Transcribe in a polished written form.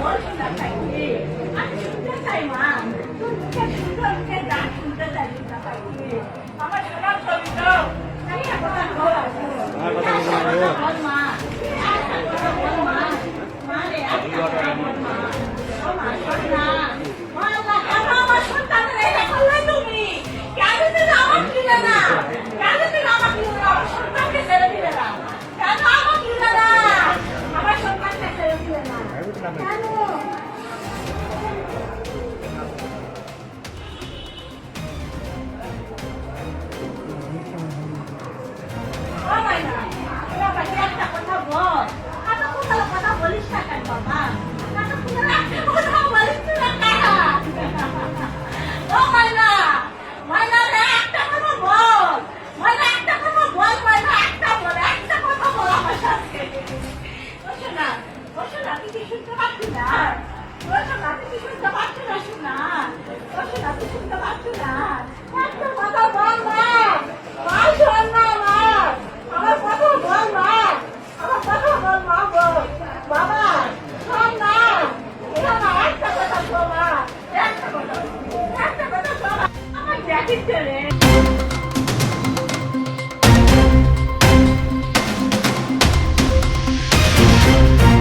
বল শোনা চাই আমি শুনতে চাই মা তোর মুখে সুন্দর মুখে গান শুনতে চাই শোনা চাই আমার শোনার ছবি তো একটা কথা বল বল মা একটা কথা বল মা মা রে একটা কথা বল মা ও মা শোনা মা আল্লাহ কেন আমার সন্তানের এটা করলে তুমি কেন তুমি আমাকে দিলে না কেন তুমি আমাকে দিলে না আমার সন্তানকে ছেড়ে দিলে না কেন আমাকে দিলে না আমার সন্তানকে ছেড়ে দিলে না কেন একটা কথা বল এত কথা বলিস না কেন বাবা এত কথা বলিস না কেন ও মাইনা মাইনা রে একটা কথা বল মাইনা একটা কথা বল মাইনা একটা কথা বল আমার সাথে বসো না তুই কি শুনতে পাচ্ছি না বসো না তুই কি শুনতে পাচ্ছি না শোনা বসো না তুই শুনতে পাচ্ছি না একটা কথা বল মা মা শোন না মা আমার কথা বল মা আমার কথা বল মা বল বাবা শোন না একটা কথা শোনা একটা কথা শোনা আমার জ্যাকেট রে